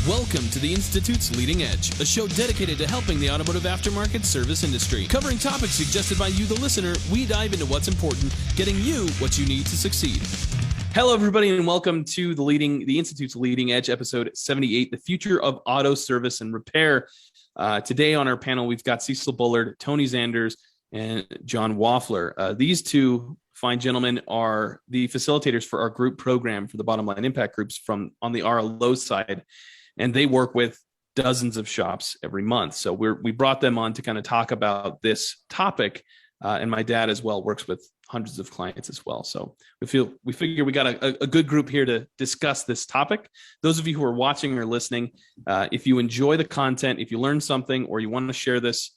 Welcome to the Institute's Leading Edge, a show dedicated to helping the automotive aftermarket service industry. Covering topics suggested by you, the listener, we dive into what's important, getting you what you need to succeed. Hello, everybody, and welcome to the Institute's Leading Edge, episode 78, The Future of Auto Service and Repair. Today on our panel, we've got Cecil Bullard, Tony Zanders, and John Wafler. These two fine gentlemen are the facilitators for our group program for the Bottom Line Impact Groups from on the RLO side. And they work with dozens of shops every month. So we brought them on to kind of talk about this topic. And my dad as well works with hundreds of clients as well. So we figure we got a good group here to discuss this topic. Those of you who are watching or listening, if you enjoy the content, if you learn something or you want to share this,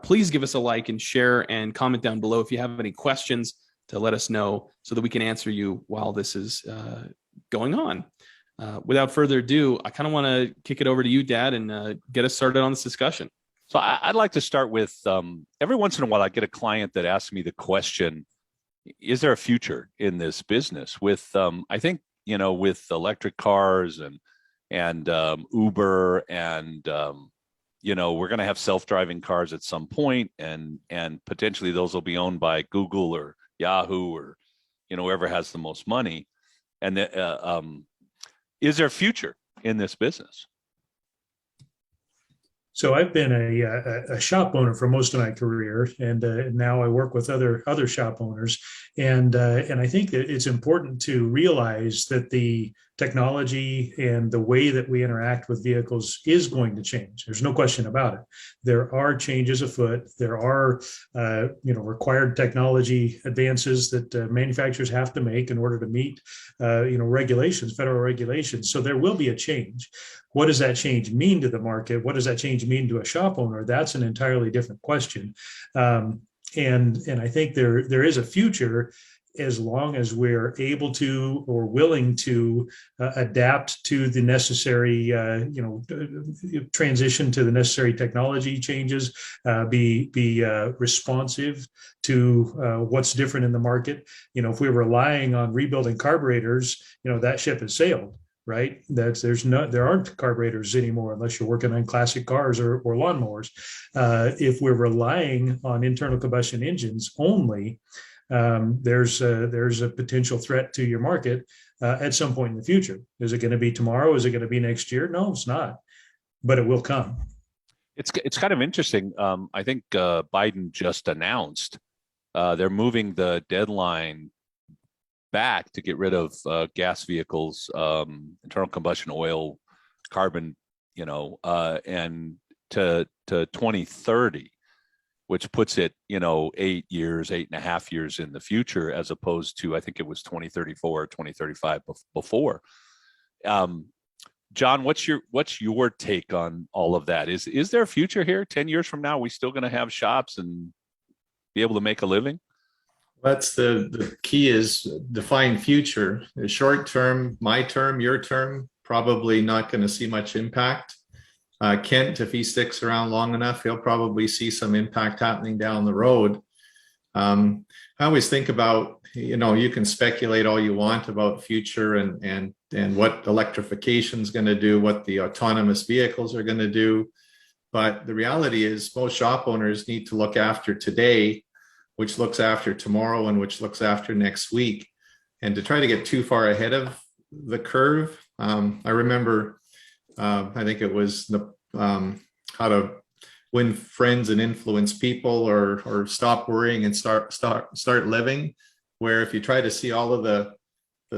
please give us a like and share and comment down below if you have any questions to let us know so that we can answer you while this is going on. Without further ado, I kind of want to kick it over to you, Dad, and get us started on this discussion. So I'd like to start with, every once in a while, I get a client that asks me the question, is there a future in this business? With, I think, with electric cars and Uber and, we're going to have self-driving cars at some point, and potentially those will be owned by Google or Yahoo or, whoever has the most money. And is there a future in this business? So I've been a shop owner for most of my career, and now I work with other shop owners. And I think that it's important to realize that the technology and the way that we interact with vehicles is going to change. There's no question about it. There are changes afoot. There are required technology advances that manufacturers have to make in order to meet regulations, federal regulations. So there will be a change. What does that change mean to the market? What does that change mean to a shop owner? That's an entirely different question. And I think there is a future as long as we're able to or willing to adapt to the necessary, transition to the necessary technology changes, be responsive to what's different in the market. If we're relying on rebuilding carburetors, that ship has sailed. Right? There aren't carburetors anymore unless you're working on classic cars or lawnmowers. If we're relying on internal combustion engines only, there's a potential threat to your market at some point in the future. Is it going to be tomorrow? Is it going to be next year? No, it's not, but it will come. It's kind of interesting. I think Biden just announced they're moving the deadline back to get rid of gas vehicles, internal combustion oil, carbon, and to 2030, which puts it, 8.5 years in the future, as opposed to, I think it was 2034 or 2035 before. John, what's your take on all of that? Is there a future here? 10 years from now, are we still going to have shops and be able to make a living? That's the key, is define future. The short term, my term, your term, probably not going to see much impact. Kent, if he sticks around long enough, he'll probably see some impact happening down the road. I always think about, you can speculate all you want about future and what electrification is going to do, what the autonomous vehicles are going to do. But the reality is most shop owners need to look after today, which looks after tomorrow, and which looks after next week. And to try to get too far ahead of the curve, I remember, I think it was how to win friends and influence people, or stop worrying and start living, where if you try to see all of the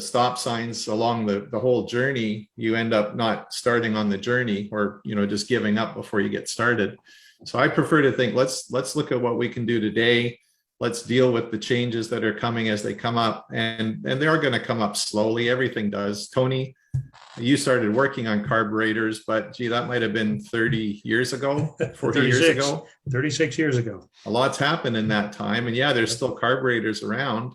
stop signs along the whole journey, you end up not starting on the journey, or just giving up before you get started. So I prefer to think, let's look at what we can do today. Let's deal with the changes that are coming as they come up, and they are going to come up slowly. Everything does. Tony, you started working on carburetors, but gee, that might have been 30 years ago, 40 years ago. 36 years ago. A lot's happened in that time. And yeah, there's still carburetors around.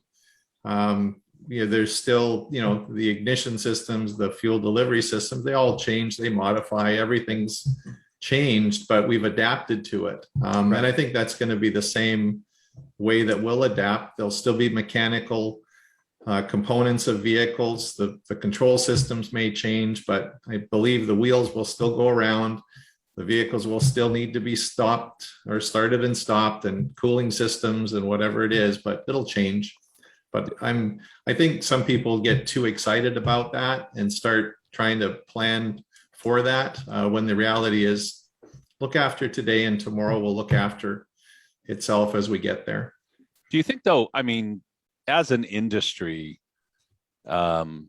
There's still, the ignition systems, the fuel delivery systems, they all change, they modify, everything's changed, but we've adapted to it. And I think that's going to be the same way that we'll adapt. There'll still be mechanical components of vehicles. The control systems may change, but I believe the wheels will still go around. The vehicles will still need to be stopped or started and stopped, and cooling systems and whatever it is, but it'll change. But I think some people get too excited about that and start trying to plan for that, when the reality is, look after today and tomorrow will look after itself as we get there. Do you think, though, I mean, as an industry, every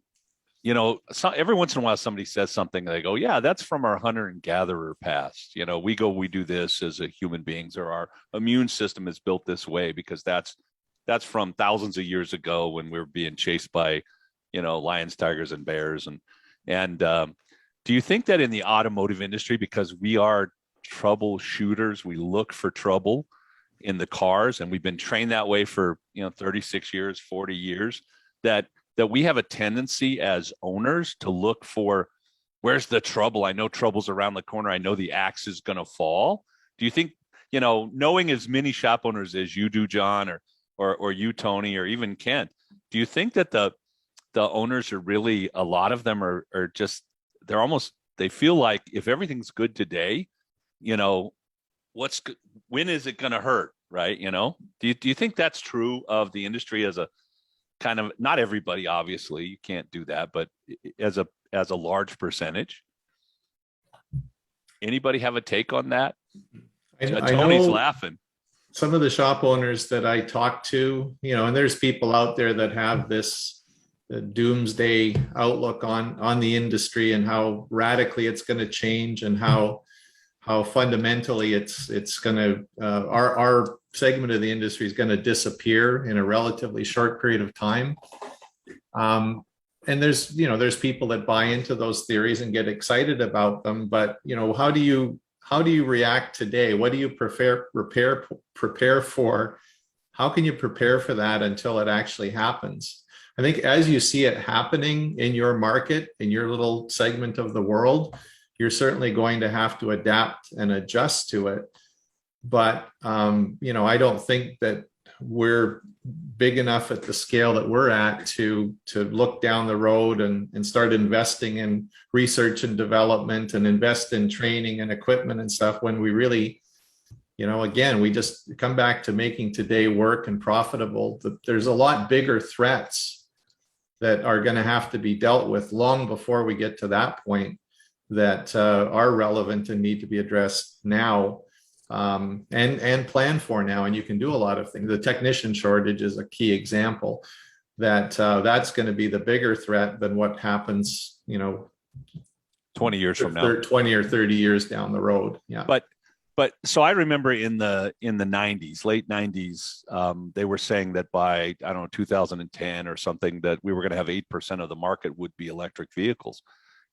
once in a while somebody says something, they go, yeah, that's from our hunter and gatherer past. We do this as a human beings, or our immune system is built this way because that's from thousands of years ago when we were being chased by, lions, tigers, and bears. And do you think that in the automotive industry, because we are troubleshooters, we look for trouble in the cars, and we've been trained that way for 36 years, 40 years, that we have a tendency as owners to look for, where's the trouble? I know trouble's around the corner. I know the axe is going to fall. Do you think, knowing as many shop owners as you do, John, or you, Tony, or even Kent, do you think that the owners are really, a lot of them are just, they feel like if everything's good today, when is it going to hurt? Right. Do you think that's true of the industry as a kind of, not everybody, obviously you can't do that, but as a large percentage? Anybody have a take on that? Tony's laughing. Some of the shop owners that I talk to, and there's people out there that have this doomsday outlook on the industry and how radically it's going to change, and how fundamentally it's going to, our segment of the industry is going to disappear in a relatively short period of time. And there's people that buy into those theories and get excited about them, but how do you react today? What do you prepare for? How can you prepare for that until it actually happens? I think as you see it happening in your market, in your little segment of the world, you're certainly going to have to adapt and adjust to it. But, I don't think that we're big enough at the scale that we're at to look down the road and start investing in research and development and invest in training and equipment and stuff, when we really, again, we just come back to making today work and profitable. There's a lot bigger threats that are going to have to be dealt with long before we get to that point, that are relevant and need to be addressed now, and planned for now. And you can do a lot of things. The technician shortage is a key example that's going to be the bigger threat than what happens 20 years from now, 20 or 30 years down the road. Yeah. But so I remember in the 90s, late 90s, they were saying that by, 2010 or something, that we were going to have 8% of the market would be electric vehicles.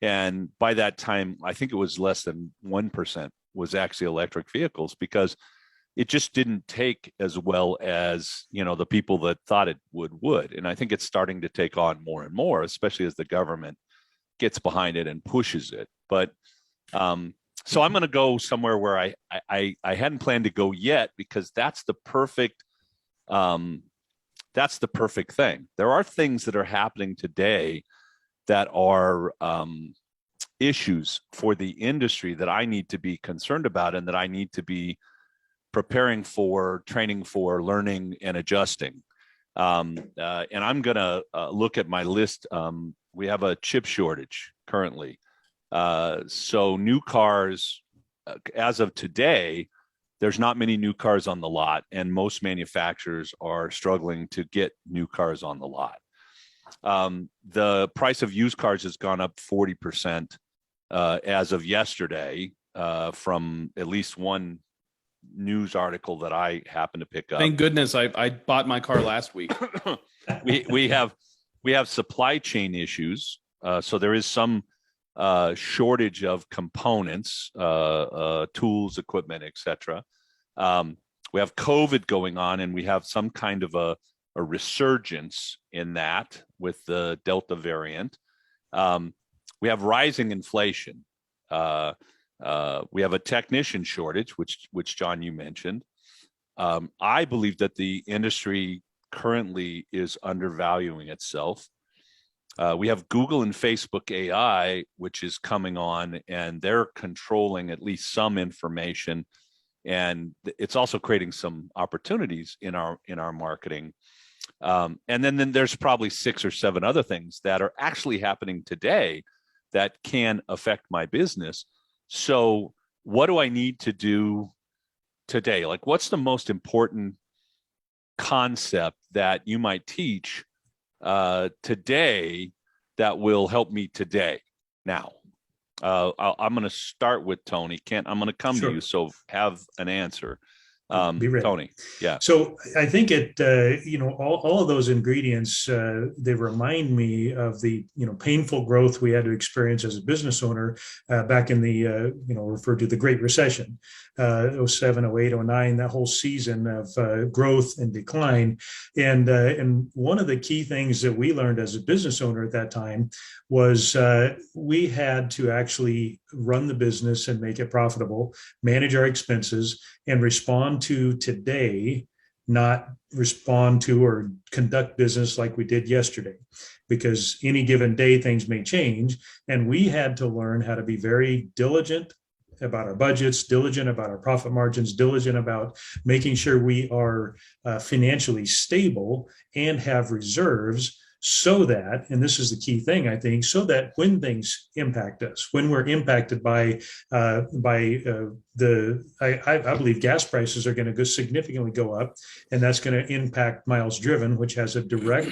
And by that time, I think it was less than 1% was actually electric vehicles, because it just didn't take as well as, the people that thought it would. And I think it's starting to take on more and more, especially as the government gets behind it and pushes it. But so I'm going to go somewhere where I hadn't planned to go yet, because that's the perfect thing. There are things that are happening today that are issues for the industry that I need to be concerned about, and that I need to be preparing for, training for, learning, and adjusting. And I'm going to look at my list. We have a chip shortage currently. So new cars, as of today, there's not many new cars on the lot, and most manufacturers are struggling to get new cars on the lot. The price of used cars has gone up 40% as of yesterday, from at least one news article that I happened to pick up. Thank goodness I bought my car last week. we have supply chain issues, so there is some shortage of components, tools, equipment, etc. We have COVID going on, and we have some kind of a resurgence in that with the Delta variant. We have rising inflation. We have a technician shortage, which John, you mentioned. I believe that the industry currently is undervaluing itself. We have Google and Facebook AI, which is coming on, and they're controlling at least some information, and it's also creating some opportunities in our marketing. And then there's probably 6 or 7 other things that are actually happening today that can affect my business. So what do I need to do today? Like, what's the most important concept that you might teach today that will help me today? Now, I'm going to start with Tony. Kent, I'm going to come to you, so have an answer. Be ready. Tony, yeah. So I think all of those ingredients, they remind me of the, painful growth we had to experience as a business owner back in the, referred to the Great Recession, 07, 08, 09, that whole season of growth and decline. And one of the key things that we learned as a business owner at that time was we had to actually run the business and make it profitable, manage our expenses, and respond to today, not respond to or conduct business like we did yesterday, because any given day things may change. And we had to learn how to be very diligent about our budgets, diligent about our profit margins, diligent about making sure we are financially stable and have reserves, so that, and this is the key thing, I think, so that when things impact us, when we're impacted by I believe gas prices are going to significantly go up, and that's going to impact miles driven, which has a direct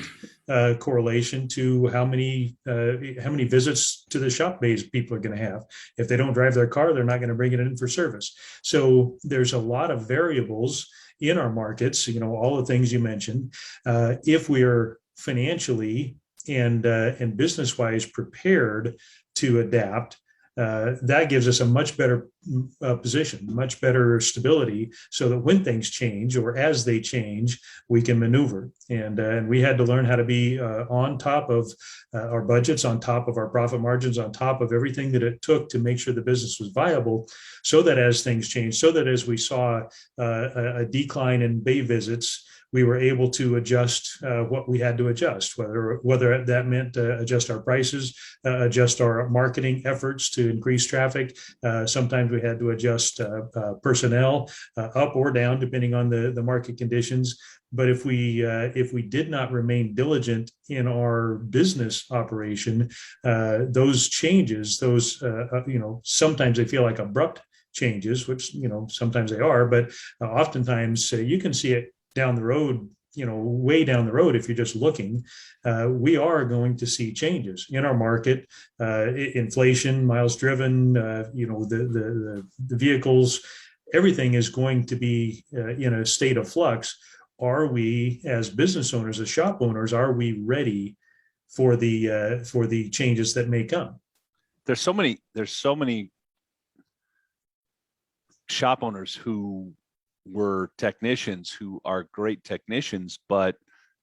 correlation to how many visits to the shop bays people are going to have. If they don't drive their car, they're not going to bring it in for service. So there's a lot of variables in our markets, all the things you mentioned. If we are financially and business-wise prepared to adapt, that gives us a much better position, much better stability, so that when things change or as they change, we can maneuver. And we had to learn how to be on top of our budgets, on top of our profit margins, on top of everything that it took to make sure the business was viable, so that as things change, so that as we saw a decline in bay visits, we were able to adjust what we had to adjust, whether that meant adjust our prices, adjust our marketing efforts to increase traffic. Sometimes we had to adjust personnel up or down, depending on the market conditions. But if we did not remain diligent in our business operation, those changes, sometimes they feel like abrupt changes, which sometimes they are, but oftentimes you can see it down the road, way down the road. If you're just looking, we are going to see changes in our market, inflation, miles driven, the vehicles, everything is going to be in a state of flux. Are we, as business owners, as shop owners, are we ready for the changes that may come? There's so many shop owners who were technicians who are great technicians, but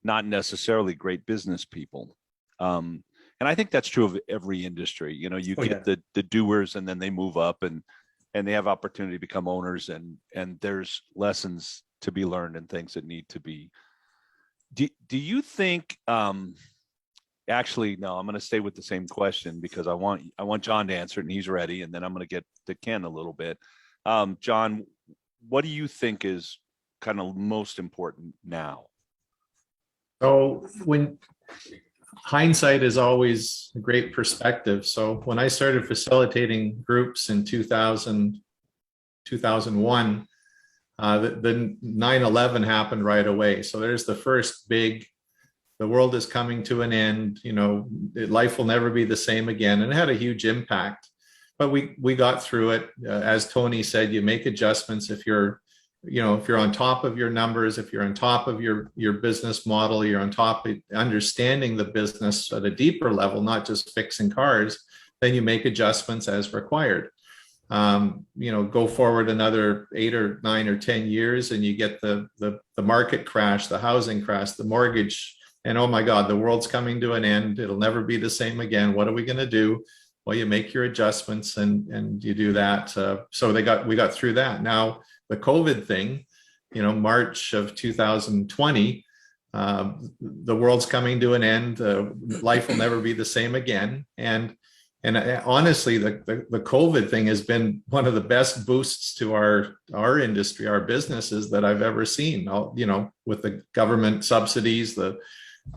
not necessarily great business people. And I think that's true of every industry. You get the doers, and then they move up and they have opportunity to become owners, and there's lessons to be learned and things that need to be. Do you think, actually, no, I'm going to stay with the same question, because I want John to answer it, and he's ready. And then I'm going to get to Ken a little bit. John, what do you think is kind of most important now? So when hindsight is always a great perspective. So when I started facilitating groups in 2000, 2001, the 9/11 happened right away. So there's the first big, the world is coming to an end, life will never be the same again. And it had a huge impact. But we got through it. As Tony said, you make adjustments if you're on top of your numbers, if you're on top of your business model, you're on top of understanding the business at a deeper level, not just fixing cars, then you make adjustments as required. Go forward another 8 or 9 or 10 years, and you get the market crash, the housing crash, the mortgage, and oh my God, the world's coming to an end. It'll never be the same again. What are we going to do? Well, you make your adjustments and you do that. So we got through that. Now the COVID thing, March of 2020, The world's coming to an end. Life will never be the same again. And honestly, the COVID thing has been one of the best boosts to our industry, our businesses that I've ever seen. You know, with the government subsidies, the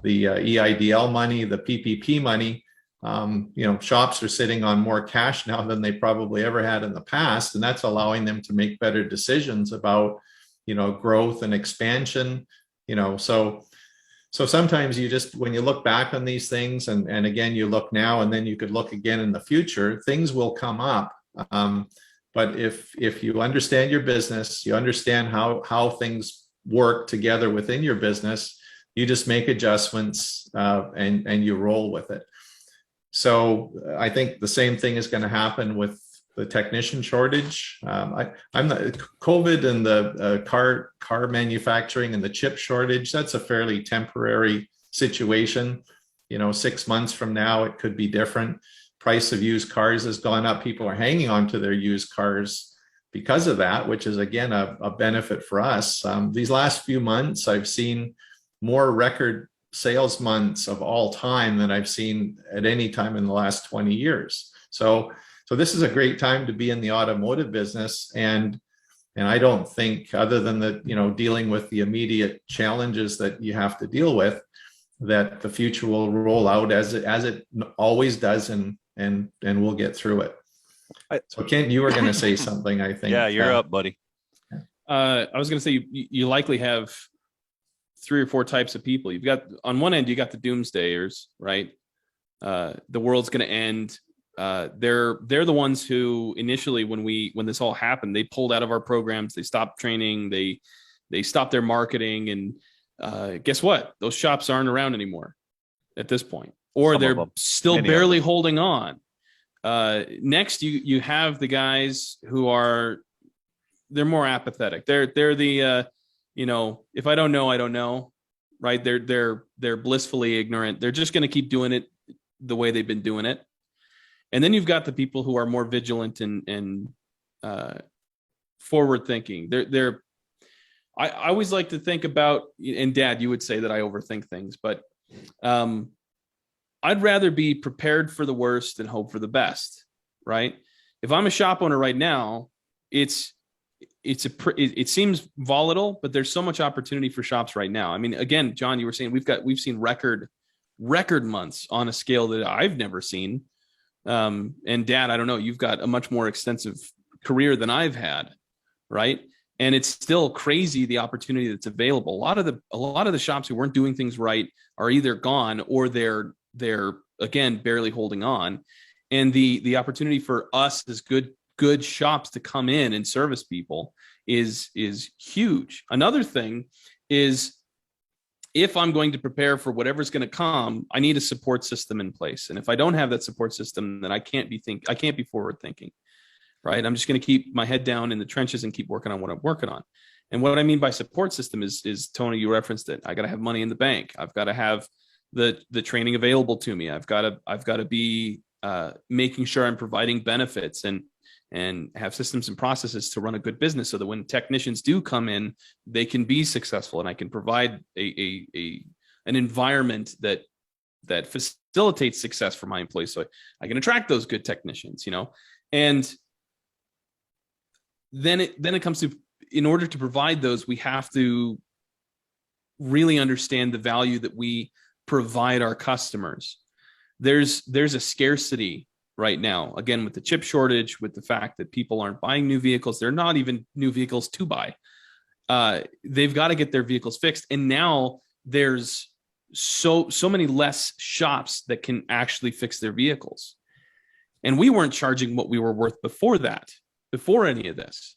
EIDL money, the PPP money. You know, shops are sitting on more cash now than they probably ever had in the past, and that's allowing them to make better decisions about, you know, growth and expansion. You know, so sometimes you just, when you look back on these things, and again, you look now and then you could look again in the future, things will come up. But if you understand your business, you understand how things work together within your business, you just make adjustments and you roll with it. So I think the same thing is going to happen with the technician shortage. I'm not, COVID and the car manufacturing and the chip shortage, that's a fairly temporary situation. You know, 6 months from now, it could be different. Price of used cars has gone up. People are hanging on to their used cars because of that, which is, again, a benefit for us. These last few months, I've seen more record sales months of all time than I've seen at any time in the last 20 years. So this is a great time to be in the automotive business. And I don't think, other than the, you know, dealing with the immediate challenges that you have to deal with, that the future will roll out as it always does, and we'll get through it. So Kent, you were going to say something, I think. Yeah, you're up, buddy. I was going to say you likely have 3 or 4 types of people. You've got, on one end, you got the doomsdayers, right? The world's going to end. They're the ones who initially, when this all happened, they pulled out of our programs. They stopped training. They stopped their marketing, and guess what? Those shops aren't around anymore at this point, or they're still barely holding on. Next, you have the guys who they're more apathetic. They're the you know, if I don't know, I don't know, right? They're blissfully ignorant. They're just going to keep doing it the way they've been doing it. And then you've got the people who are more vigilant and forward thinking. I always like to think about, and Dad, you would say that I overthink things, but I'd rather be prepared for the worst and hope for the best, right? If I'm a shop owner right now, it seems volatile, but there's so much opportunity for shops right now. I mean, again, John, you were saying we've seen record months on a scale that I've never seen. And Dad, I don't know, you've got a much more extensive career than I've had, right? And it's still crazy, the opportunity that's available. A lot of the shops who weren't doing things right are either gone, or they're again barely holding on. And the opportunity for us as good shops to come in and service people is huge. Another thing is, if I'm going to prepare for whatever's going to come, I need a support system in place. And if I don't have that support system, then I can't be forward thinking, right? I'm just going to keep my head down in the trenches and keep working on what I'm working on. And what I mean by support system is Tony, you referenced it. I got to have money in the bank. I've got to have the training available to me. I've got to be making sure I'm providing benefits and have systems and processes to run a good business, so that when technicians do come in, they can be successful, and I can provide an environment that facilitates success for my employees, so I can attract those good technicians, you know. And then it comes to, in order to provide those, we have to really understand the value that we provide our customers. There's a scarcity right now, again, with the chip shortage, with the fact that people aren't buying new vehicles. They're not even new vehicles to buy. They've got to get their vehicles fixed. And now there's so many less shops that can actually fix their vehicles. And we weren't charging what we were worth before any of this.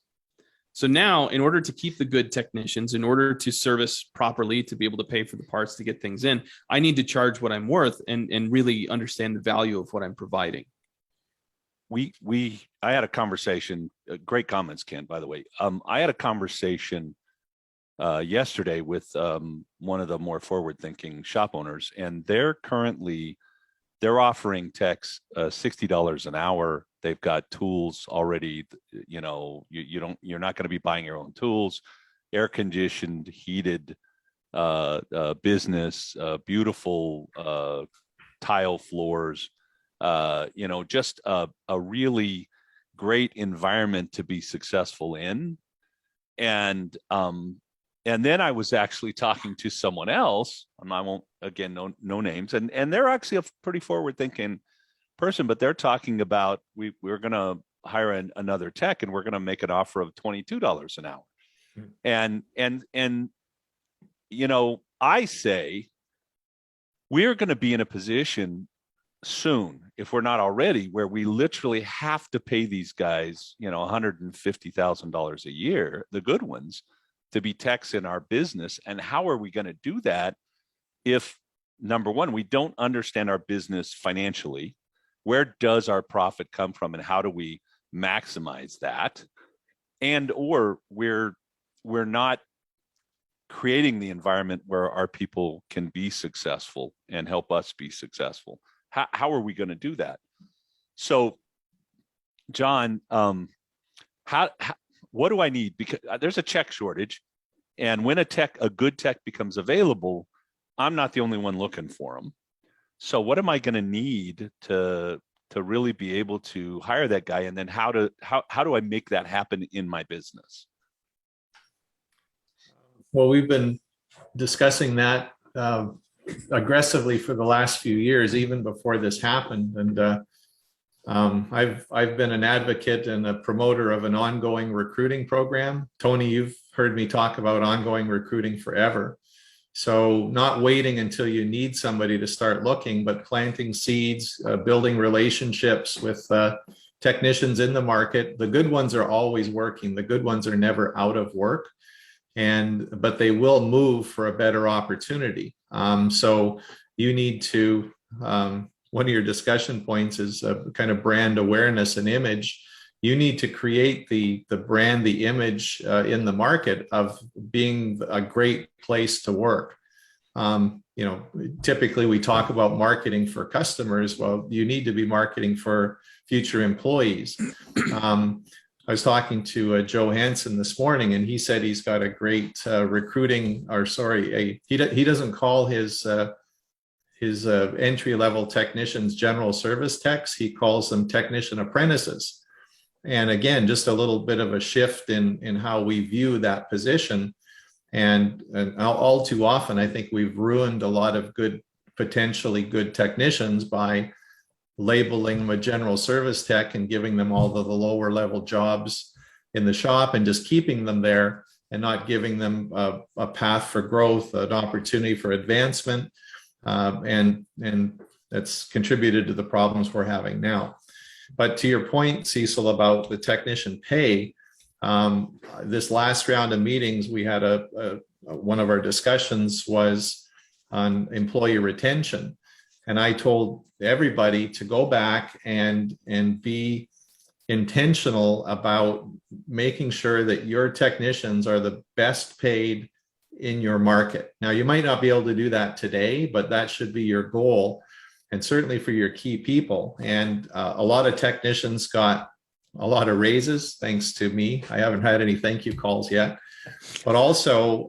So now, in order to keep the good technicians, in order to service properly, to be able to pay for the parts to get things in, I need to charge what I'm worth and really understand the value of what I'm providing. I had a conversation, great comments, Ken, by the way. I had a conversation yesterday with one of the more forward-thinking shop owners, and they're offering techs $60 an hour. They've got tools already. You know, you're not going to be buying your own tools, air conditioned, heated business, beautiful tile floors, just a really great environment to be successful in. And then I was actually talking to someone else, and I won't, again, no names, and they're actually a pretty forward-thinking person, but they're talking about we're going to hire another tech, and we're going to make an offer of $22 an hour. And I say we're going to be in a position soon, if we're not already, where we literally have to pay these guys, $150,000 a year, the good ones, to be techs in our business. And how are we going to do that if, number one, we don't understand our business financially? Where does our profit come from, and how do we maximize that? And or we're not creating the environment where our people can be successful and help us be successful. How are we going to do that? So, John, what do I need? Because there's a tech shortage, and when a good tech becomes available, I'm not the only one looking for them. So, what am I going to need to really be able to hire that guy? And then how do I make that happen in my business? Well, we've been discussing that aggressively for the last few years, even before this happened. And I've been an advocate and a promoter of an ongoing recruiting program. Tony, you've heard me talk about ongoing recruiting forever. So not waiting until you need somebody to start looking, but planting seeds, building relationships with technicians in the market. The good ones are always working. The good ones are never out of work. But they will move for a better opportunity. So you need to, one of your discussion points is kind of brand awareness and image. You need to create the brand, the image in the market of being a great place to work. Typically we talk about marketing for customers. Well, you need to be marketing for future employees. I was talking to Joe Hansen this morning, and he said he's got a great he doesn't call his entry-level technicians general service techs. He calls them technician apprentices. And again, just a little bit of a shift in how we view that position. And all too often, I think we've ruined a lot of potentially good technicians by labeling them a general service tech and giving them all of the lower level jobs in the shop and just keeping them there and not giving them a path for growth, an opportunity for advancement. And that's contributed to the problems we're having now. But to your point, Cecil, about the technician pay, this last round of meetings, we had one of our discussions was on employee retention. And I told everybody to go back and be intentional about making sure that your technicians are the best paid in your market. Now, you might not be able to do that today, but that should be your goal, and certainly for your key people. And a lot of technicians got a lot of raises thanks to me. I haven't had any thank you calls yet. But also,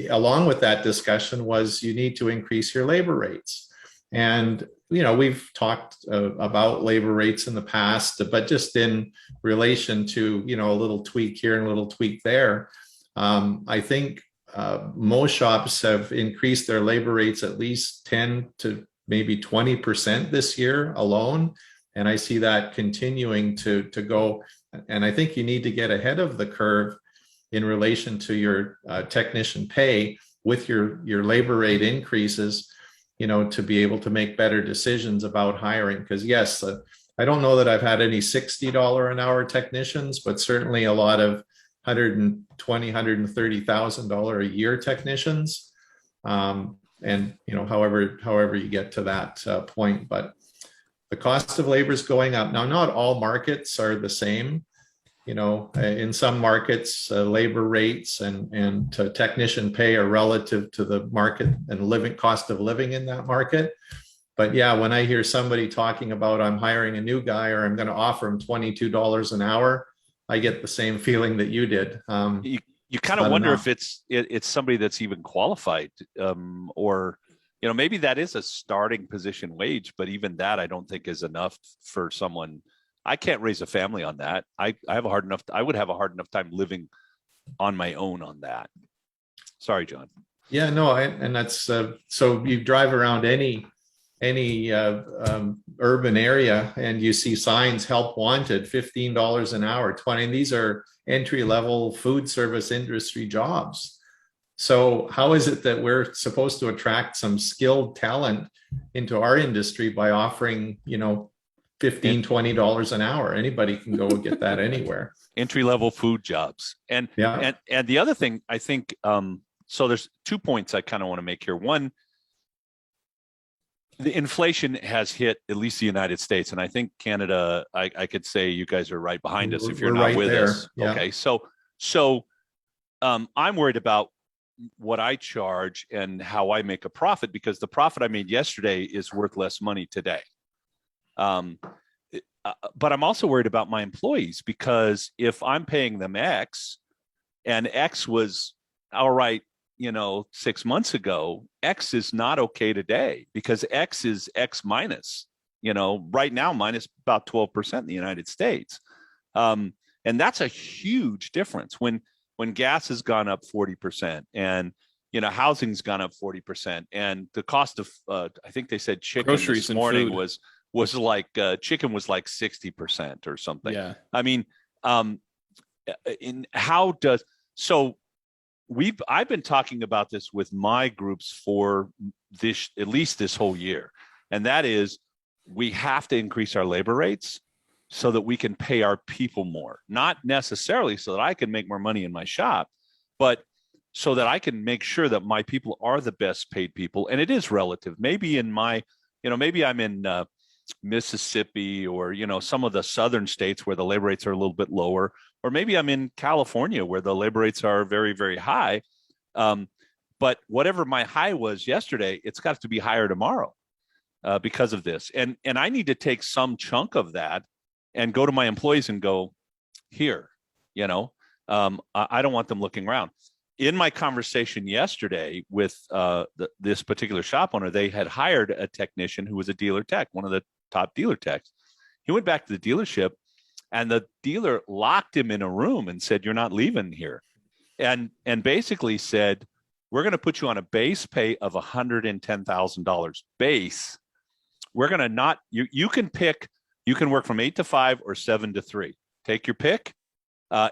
along with that discussion was you need to increase your labor rates. And, we've talked about labor rates in the past, but just in relation to, a little tweak here and a little tweak there. I think most shops have increased their labor rates at least 10 to maybe 20% this year alone. And I see that continuing to go. And I think you need to get ahead of the curve in relation to your technician pay with your labor rate increases, to be able to make better decisions about hiring. Because yes, I don't know that I've had any $60 an hour technicians, but certainly a lot of $120,000, $130,000 a year technicians. And however you get to that point, but the cost of labor is going up. Now, not all markets are the same. In some markets, labor rates and technician pay are relative to the market and cost of living in that market. But yeah, when I hear somebody talking about I'm hiring a new guy or I'm going to offer him $22 an hour, I get the same feeling that you did. you kind of wonder if it's somebody that's even qualified, or maybe that is a starting position wage, but even that I don't think is enough for someone. I can't raise a family on that. I would have a hard enough time living on my own on that. Sorry, John. Yeah, no, and that's so you drive around any urban area and you see signs, help wanted, $15 an hour, 20. And these are entry level food service industry jobs. So how is it that we're supposed to attract some skilled talent into our industry by offering, $15, $20 an hour? Anybody can go get that anywhere. Entry level food jobs. And the other thing, I think, so there's 2 points I kind of want to make here. One, the inflation has hit at least the United States, and I think Canada, I could say you guys are right behind us if you're not right with there. Us. Yeah. Okay, so I'm worried about what I charge and how I make a profit, because the profit I made yesterday is worth less money today. But I'm also worried about my employees, because if I'm paying them X and X was all right, 6 months ago, X is not okay today, because X is X minus, right now minus about 12% in the United States. And that's a huge difference when gas has gone up 40% and, housing's gone up 40%. And the cost of, I think they said chicken groceries this morning was like, chicken was like 60% or something. Yeah. I mean, I've been talking about this with my groups for at least this whole year. And that is, we have to increase our labor rates so that we can pay our people more, not necessarily so that I can make more money in my shop, but so that I can make sure that my people are the best paid people. And it is relative. Maybe maybe I'm in Mississippi or, some of the southern states where the labor rates are a little bit lower, or maybe I'm in California where the labor rates are very, very high. But whatever my high was yesterday, it's got to be higher tomorrow because of this. And I need to take some chunk of that and go to my employees and go, here, I don't want them looking around. In my conversation yesterday with this particular shop owner, they had hired a technician who was a dealer tech, one of the top dealer techs. He went back to the dealership, and the dealer locked him in a room and said, "You're not leaving here," and basically said, "We're going to put you on a base pay of $110,000 base. We're going to not. You can pick. You can work from 8 to 5 or 7 to 3. Take your pick,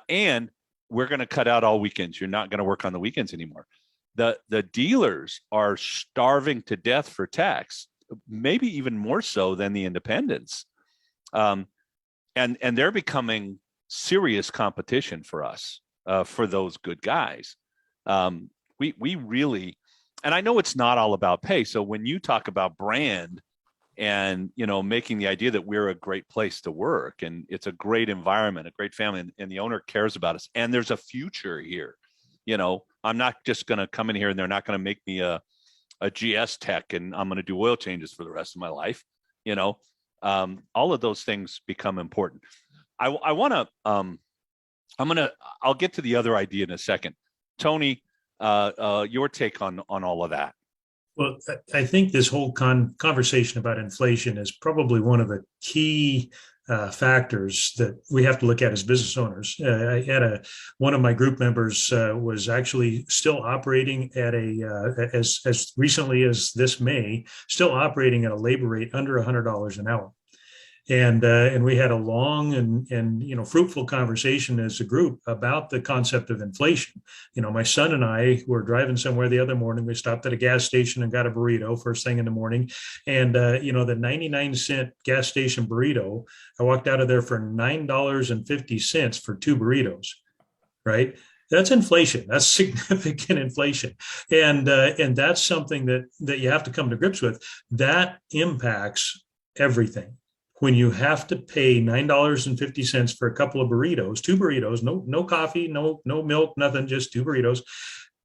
and we're going to cut out all weekends. You're not going to work on the weekends anymore." The dealers are starving to death for techs, maybe even more so than the independents. And they're becoming serious competition for us, for those good guys. We really, and I know it's not all about pay. So when you talk about brand and, making the idea that we're a great place to work and it's a great environment, a great family, and the owner cares about us, and there's a future here, I'm not just going to come in here and they're not going to make me a GS tech and I'm going to do oil changes for the rest of my life. All of those things become important. I want to, I'll get to the other idea in a second. Tony, your take on all of that. Well, I think this whole conversation about inflation is probably one of the key factors that we have to look at as business owners. I had one of my group members was actually still operating at as recently as this May, still operating at a labor rate under $100 an hour. And we had a long and fruitful conversation as a group about the concept of inflation. My son and I were driving somewhere the other morning. We stopped at a gas station and got a burrito first thing in the morning. And the 99-cent gas station burrito, I walked out of there for $9.50 for 2 burritos, right? That's inflation. That's significant inflation. And that's something that you have to come to grips with. That impacts everything. When you have to pay $9.50 for a couple of burritos, 2 burritos, no coffee, no milk, nothing, just 2 burritos.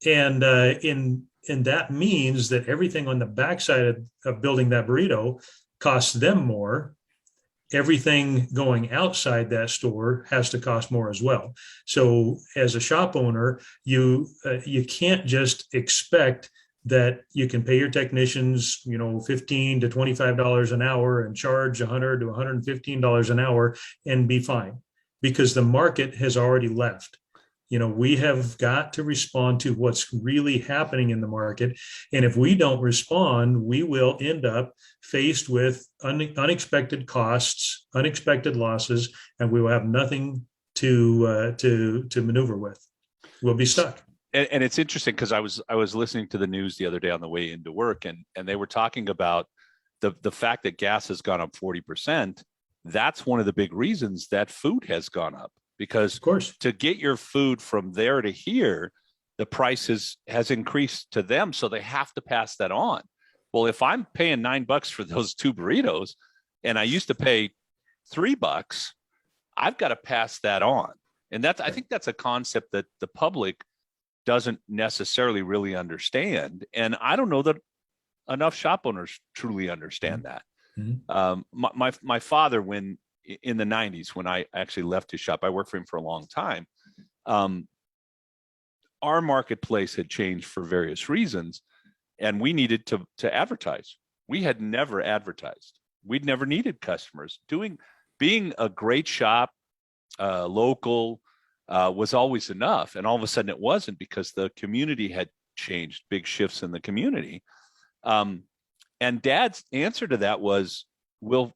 And that means that everything on the backside of building that burrito costs them more. everything going outside that store has to cost more as well. So as a shop owner, you can't just expect that you can pay your technicians, $15 to $25 an hour and charge $100 to $115 an hour and be fine, because the market has already left. We have got to respond to what's really happening in the market. And if we don't respond, we will end up faced with unexpected costs, unexpected losses, and we will have nothing to maneuver with. We'll be stuck. And it's interesting because I was listening to the news the other day on the way into work, and they were talking about the fact that gas has gone up 40%. That's one of the big reasons that food has gone up. Because of course, to get your food from there to here, the price has increased to them. So they have to pass that on. Well, if I'm paying $9 for those 2 burritos and I used to pay $3, I've got to pass that on. And I think that's a concept that the public doesn't necessarily really understand. And I don't know that enough shop owners truly understand that. Mm-hmm. My father, when in the 90s, when I actually left his shop, I worked for him for a long time. Our marketplace had changed for various reasons, and we needed to advertise. We had never advertised. We'd never needed customers. Being a great shop, local, was always enough. And all of a sudden it wasn't, because the community had changed, big shifts in the community. And Dad's answer to that was, we'll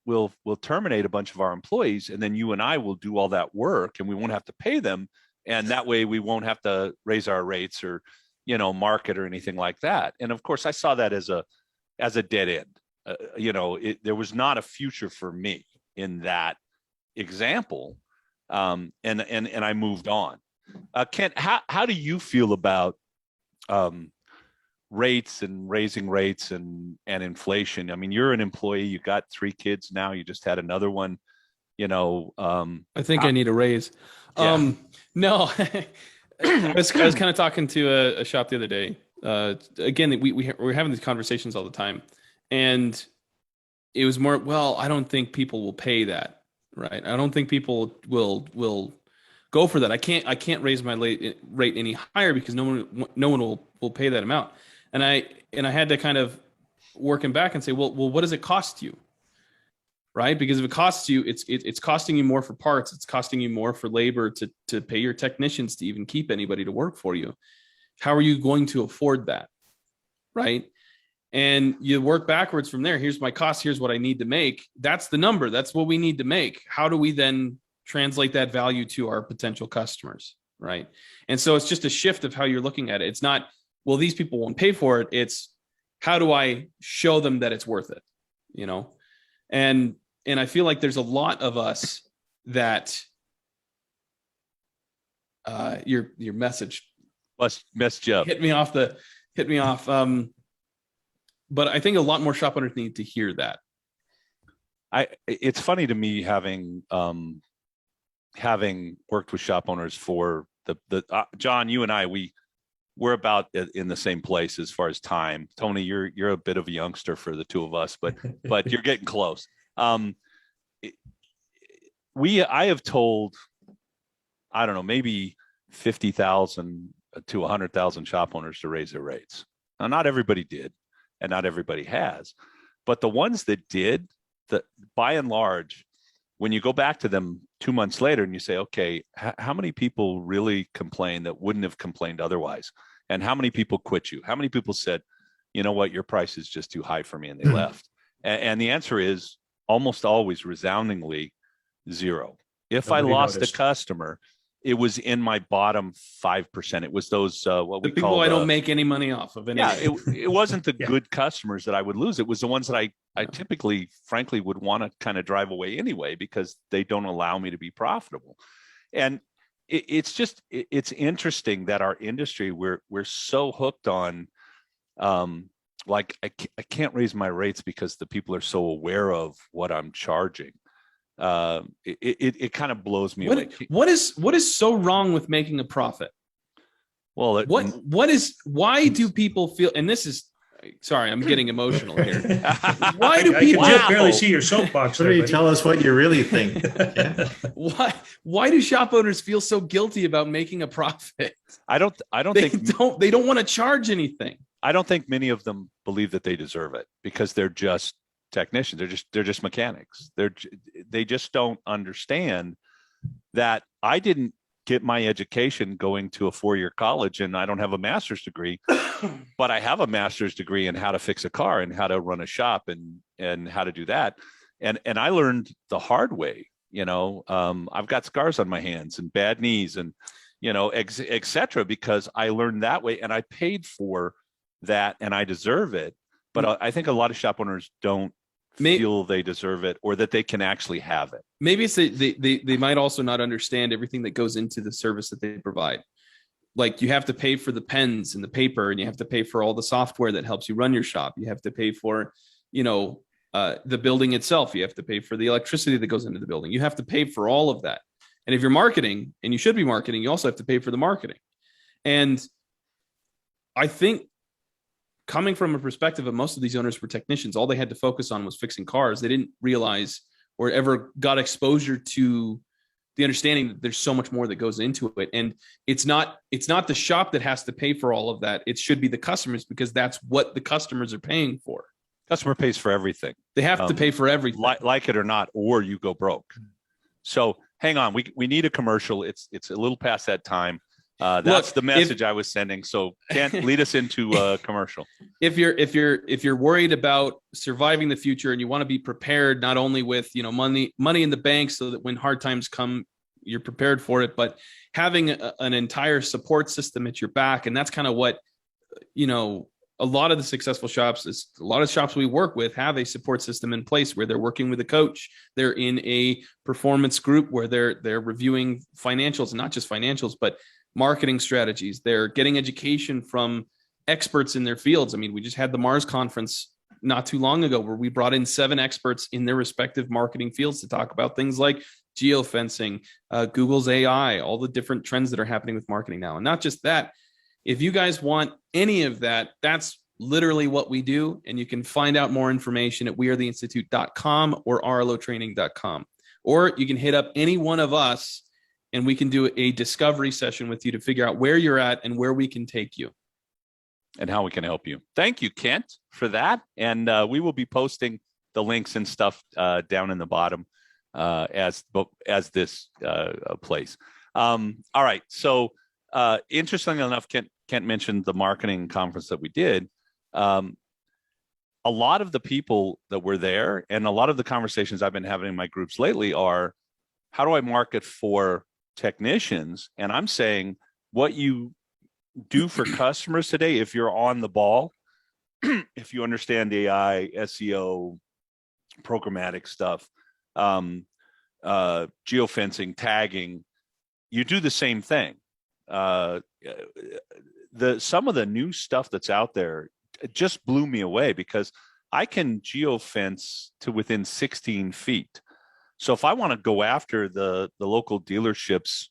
terminate a bunch of our employees, and then you and I will do all that work, and we won't have to pay them. And that way we won't have to raise our rates or, market or anything like that. And of course I saw that as a dead end. There was not a future for me in that example. And I moved on. Kent, how do you feel about, rates and raising rates and inflation? I mean, you're an employee, you got 3 kids now, you just had another one, I think I need a raise. Yeah. No, I was kind of talking to a shop the other day. Again, we're having these conversations all the time, and it was more, well, I don't think people will pay that. Right. I don't think people will go for that. I can't raise my rate any higher because no one will pay that amount. And I had to kind of work him back and say, well, what does it cost you? Right? Because if it costs you, it's costing you more for parts. It's costing you more for labor to pay your technicians to even keep anybody to work for you. How are you going to afford that? Right? And you work backwards from there. Here's my cost. Here's what I need to make. That's the number. That's what we need to make. How do we then translate that value to our potential customers? Right? And so it's just a shift of how you're looking at it. It's not, well, these people won't pay for it. It's, how do I show them that it's worth it? And I feel like there's a lot of us that your message messed you up. Hit me off. But I think a lot more shop owners need to hear that. It's funny to me, having worked with shop owners for the John, you and I, we're about in the same place as far as time. Tony, you're a bit of a youngster for the two of us, but you're getting close. I have told, I don't know, maybe 50,000 to 100,000 shop owners to raise their rates. Now, not everybody did, and not everybody has, but the ones that did, by and large, when you go back to them 2 months later and you say, okay, how many people really complain that wouldn't have complained otherwise? And how many people quit you? How many people said, you know what, your price is just too high for me, and they left? And the answer is almost always resoundingly 0. If I lost a customer, it was in my bottom 5%. It was those what we call I don't make any money off of. Yeah, it wasn't the good customers that I would lose. It was the ones that I typically, frankly, would want to kind of drive away anyway, because they don't allow me to be profitable. And it's interesting that our industry, we're so hooked on, like I can't raise my rates because the people are so aware of what I'm charging. It kind of blows me away. What is so wrong with making a profit? Well, why do people feel, and this is, sorry, I'm getting emotional here. Why do I people can just barely see your soapbox So there, you buddy. tell us what you really think. Ken? why do shop owners feel so guilty about making a profit? I don't They think don't want to charge anything. I don't think many of them believe that they deserve it because they're just technicians. They're just mechanics. They just don't understand that I didn't get my education going to a 4-year college and I don't have a master's degree, but I have a master's degree in how to fix a car and how to run a shop and how to do that. And I learned the hard way. I've got scars on my hands and bad knees and, et cetera, because I learned that way and I paid for that and I deserve it. But I think a lot of shop owners don't feel they deserve it or that they can actually have it. Maybe it's they might also not understand everything that goes into the service that they provide. Like you have to pay for the pens and the paper, and you have to pay for all the software that helps you run your shop. You have to pay for, the building itself. You have to pay for the electricity that goes into the building. You have to pay for all of that. And if you're marketing, and you should be marketing, you also have to pay for the marketing. And I think coming from a perspective of most of these owners were technicians, all they had to focus on was fixing cars. They didn't realize or ever got exposure to the understanding that there's so much more that goes into it. And it's not the shop that has to pay for all of that. It should be the customers, because that's what the customers are paying for. Customer pays for everything. They have to pay for everything. Like it or not, or you go broke. So hang on, we need a commercial. It's a little past that time. That's the message I was sending. So Kent, lead us into a commercial. If you're worried about surviving the future and you want to be prepared, not only with money in the bank so that when hard times come, you're prepared for it, but having an entire support system at your back. And that's kind of what, a lot of the successful shops a lot of shops we work with have a support system in place where they're working with a coach. They're in a performance group where they're reviewing financials, and not just financials, but marketing strategies. They're getting education from experts in their fields. I mean, we just had the Mars conference not too long ago where we brought in 7 experts in their respective marketing fields to talk about things like Geo Fencing, Google's AI, all the different trends that are happening with marketing now. And not just that, if you guys want any of that, that's literally what we do. And you can find out more information at wearetheinstitute.com or rlotraining.com. Or you can hit up any one of us and we can do a discovery session with you to figure out where you're at and where we can take you. And how we can help you. Thank you, Kent, for that. And we will be posting the links and stuff down in the bottom as this plays. All right. So interestingly enough, Kent mentioned the marketing conference that we did. A lot of the people that were there and a lot of the conversations I've been having in my groups lately are, how do I market for technicians? And I'm saying what you do for customers today, if you're on the ball, if you understand AI, SEO, programmatic stuff, geofencing, tagging, you do the same thing. Some of the new stuff that's out there just blew me away, because I can geofence to within 16 feet. So if I want to go after the local dealerships,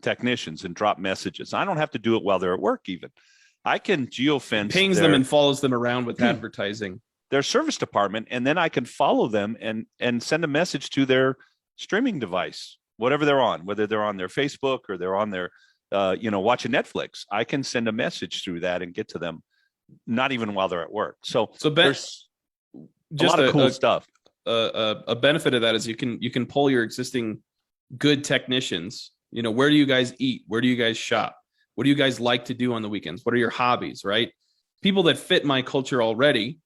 technicians, and drop messages, I don't have to do it while they're at work. Even I can geofence, pings them and follows them around with advertising, their service department, and then I can follow them and send a message to their streaming device, whatever they're on, whether they're on their Facebook or they're on their watching Netflix. I can send a message through that and get to them, not even while they're at work. So there's just a lot of cool stuff. A benefit of that is you can pull your existing good technicians. Where do you guys eat? Where do you guys shop? What do you guys like to do on the weekends? What are your hobbies, right? People that fit my culture already.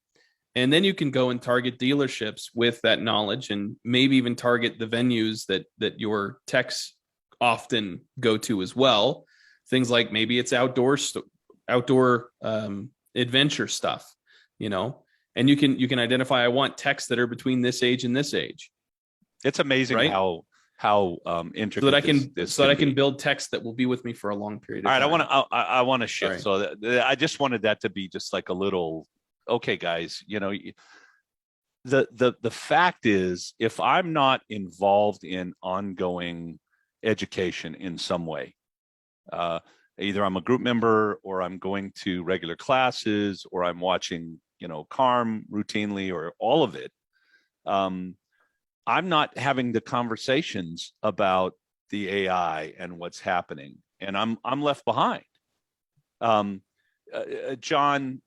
And then you can go and target dealerships with that knowledge, and maybe even target the venues that your techs often go to as well. Things like maybe it's outdoor adventure stuff, and you can identify, I want techs that are between this age and this age. It's amazing, right? how intricate so that I can build techs that will be with me for a long period of time. I want to shift. Right. So I just wanted that to be just like a little, okay, guys, the fact is, if I'm not involved in ongoing education in some way, Either I'm a group member, or I'm going to regular classes, or I'm watching, CARM routinely, or all of it. I'm not having the conversations about the AI and what's happening, and I'm left behind. John,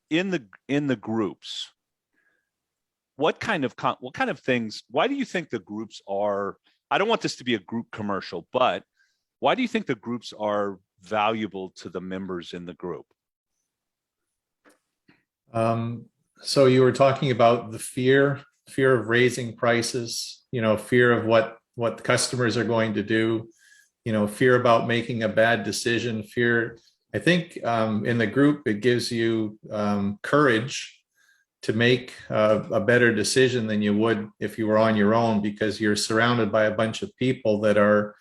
in the groups, what kind of things? Why do you think the groups are? I don't want this to be a group commercial, but why do you think the groups are valuable to the members in the group? So you were talking about the fear of raising prices, fear of what the customers are going to do, fear about making a bad decision, fear. I think in the group, it gives you courage to make a better decision than you would if you were on your own, because you're surrounded by a bunch of people that are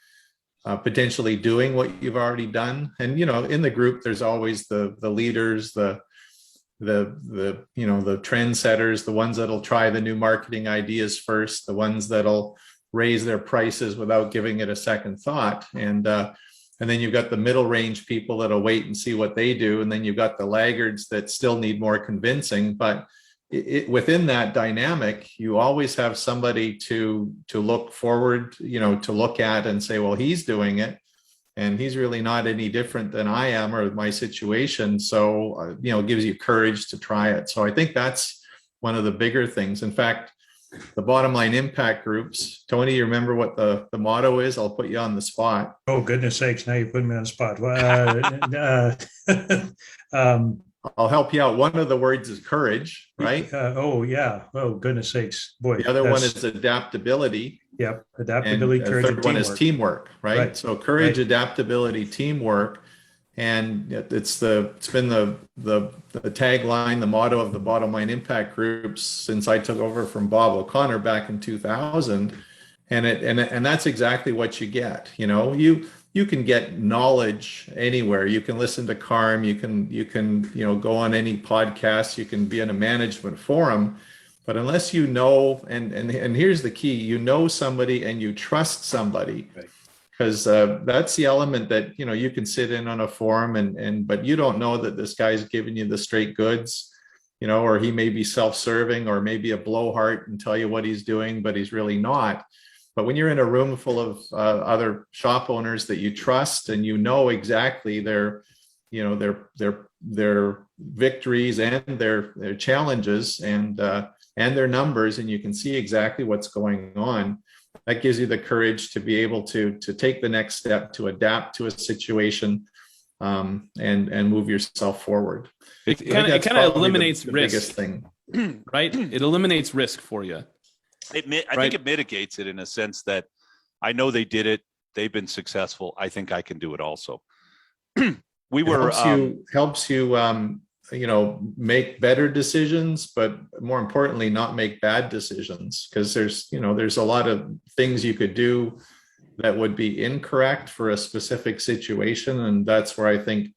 potentially doing what you've already done. And, in the group, there's always the leaders, the trendsetters, the ones that'll try the new marketing ideas first, the ones that'll raise their prices without giving it a second thought. And then you've got the middle range people that'll wait and see what they do. And then you've got the laggards that still need more convincing. But within that dynamic, you always have somebody to look forward, to look at and say, well, he's doing it, and he's really not any different than I am or my situation. So, it gives you courage to try it. So I think that's one of the bigger things. In fact, the bottom line impact groups, Tony, you remember what the motto is? I'll put you on the spot. Oh, goodness sakes. Now you're putting me on the spot. I'll help you out. One of the words is courage, right? Oh, yeah. Oh, goodness sakes. Boy. The other one is adaptability. Yep. Adaptability, and courage, the third one is teamwork, right? So courage, adaptability, teamwork. And it's been the tagline, the motto of the bottom line impact groups since I took over from Bob O'Connor back in 2000. And that's exactly what you get. You can get knowledge anywhere. You can listen to CARM. You can go on any podcast. You can be in a management forum. But unless you know, and here's the key, somebody and you trust somebody, because that's the element that, you can sit in on a forum but you don't know that this guy's giving you the straight goods, or he may be self-serving or maybe a blowhard and tell you what he's doing, but he's really not. But when you're in a room full of other shop owners that you trust and exactly their victories and their challenges and their numbers, and you can see exactly what's going on, that gives you the courage to be able to take the next step, to adapt to a situation, and move yourself forward. It kind of eliminates the risk. Biggest thing, right? It eliminates risk for you. I think it mitigates it in a sense that I know they did it. They've been successful. I think I can do it also. Helps you make better decisions, but more importantly, not make bad decisions, because there's a lot of things you could do that would be incorrect for a specific situation. And that's where I think,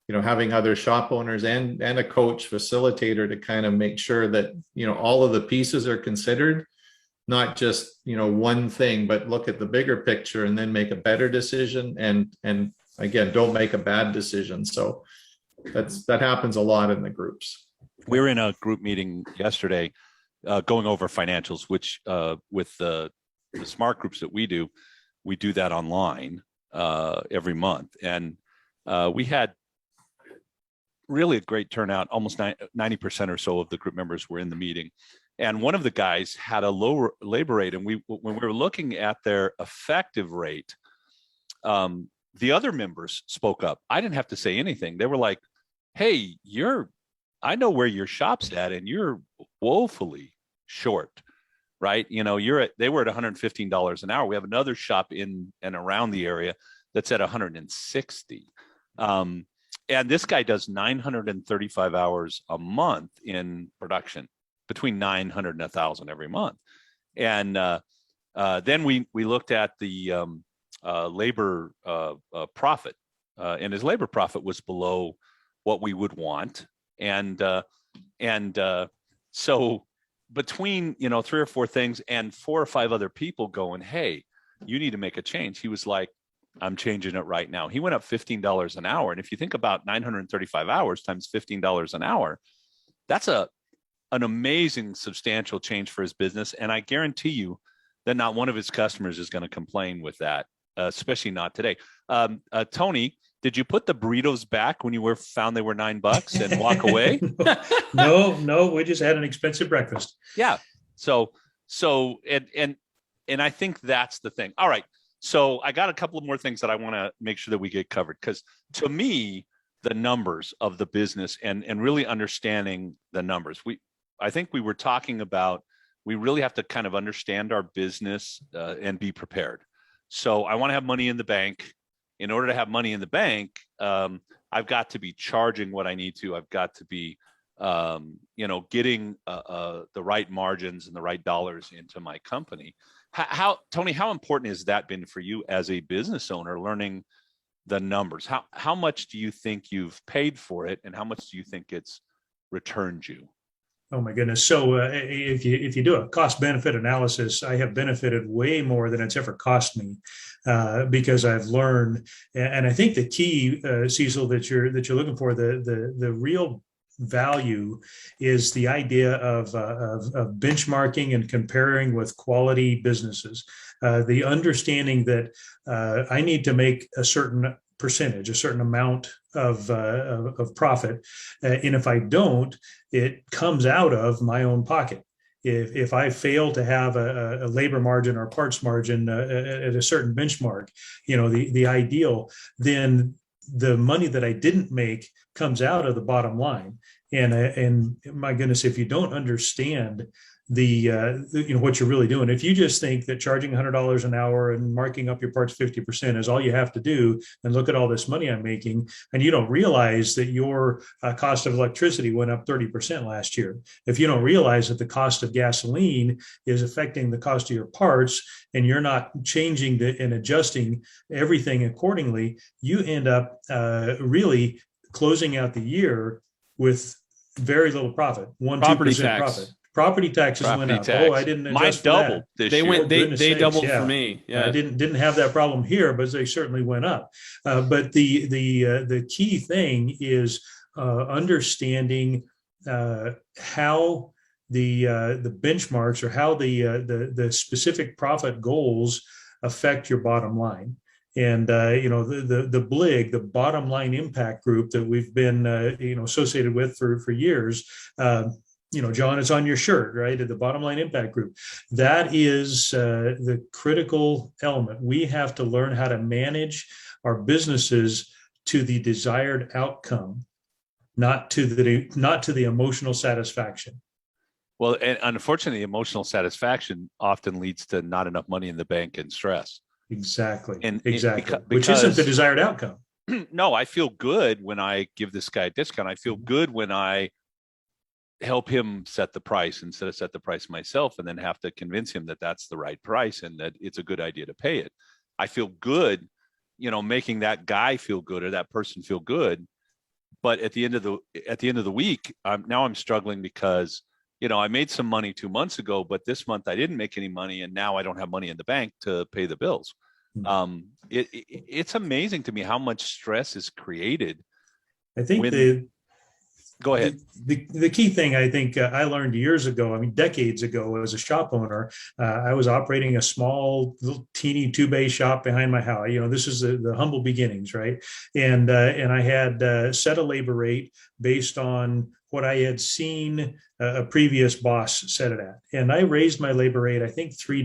having other shop owners and a coach facilitator to kind of make sure that, all of the pieces are considered, not just, one thing, but look at the bigger picture and then make a better decision. And again, don't make a bad decision. So that happens a lot in the groups. We were in a group meeting yesterday, going over financials, which with the smart groups that we do that online every month. And we had really a great turnout. Almost 90% or so of the group members were in the meeting. And one of the guys had a lower labor rate. And when we were looking at their effective rate, the other members spoke up. I didn't have to say anything. They were like, hey, I know where your shop's at, and you're woefully short, right? They were at $115 an hour. We have another shop in and around the area that's at $160. And this guy does 935 hours a month in production, between 900 and 1,000 every month. And then we looked at the labor profit, and his labor profit was below what we would want. And so between, 3 or 4 things and 4 or 5 other people going, hey, you need to make a change. He was like, I'm changing it right now. He went up $15 an hour. And if you think about 935 hours times $15 an hour, that's an amazing substantial change for his business. And I guarantee you that not one of his customers is going to complain with that, especially not today. Tony, did you put the burritos back when you found they were $9 and walk away? No, we just had an expensive breakfast. Yeah. So and I think that's the thing. All right. So I got a couple of more things that I want to make sure that we get covered, because to me, the numbers of the business and really understanding the numbers, I think we were talking about, we really have to kind of understand our business and be prepared. So I want to have money in the bank. In order to have money in the bank, I've got to be charging what I need to. I've got to be, getting the right margins and the right dollars into my company. Tony, how important has that been for you as a business owner, learning the numbers? How much do you think you've paid for it, and how much do you think it's returned you? Oh my goodness! So if you do a cost benefit analysis, I have benefited way more than it's ever cost me, because I've learned. And I think the key, Cecil, that you're looking for, the real value is the idea of benchmarking and comparing with quality businesses. The understanding that I need to make a certain percentage, a certain amount of profit, and if I don't, it comes out of my own pocket. If I fail to have a labor margin or parts margin at a certain benchmark, the ideal, then the money that I didn't make comes out of the bottom line. And my goodness, if you don't understand what you're really doing, if you just think that charging $100 an hour and marking up your parts 50% is all you have to do, and look at all this money I'm making, and you don't realize that your cost of electricity went up 30% last year, if you don't realize that the cost of gasoline is affecting the cost of your parts, and you're not changing and adjusting everything accordingly, you end up really closing out the year with very little profit, 1-2% profit. Property taxes went up. Oh, I didn't adjust for doubled that. this They year. went. They doubled for me. Yeah, I didn't have that problem here, but they certainly went up. But the key thing is understanding how the benchmarks, or how the specific profit goals affect your bottom line. And the BLIG, the bottom line impact group that we've been associated with for years. John, it's on your shirt, right? At the bottom line impact group. That is the critical element. We have to learn how to manage our businesses to the desired outcome, not to the emotional satisfaction. Well, and unfortunately, emotional satisfaction often leads to not enough money in the bank and stress. Exactly. Because, which isn't the desired outcome. No, I feel good when I give this guy a discount. I feel good when I help him set the price instead of set the price myself and then have to convince him that that's the right price and that it's a good idea to pay it. I feel good, making that guy feel good or that person feel good. But at the end of the week, I'm struggling because I made some money 2 months ago, but this month I didn't make any money, and now I don't have money in the bank to pay the bills. It's amazing to me how much stress is created. I think go ahead. The key thing I think I learned years ago, decades ago, as a shop owner, I was operating a small, little teeny 2-bay shop behind my house. This is the humble beginnings, right? And I had set a labor rate based on what I had seen a previous boss set it at. And I raised my labor rate, I think $3.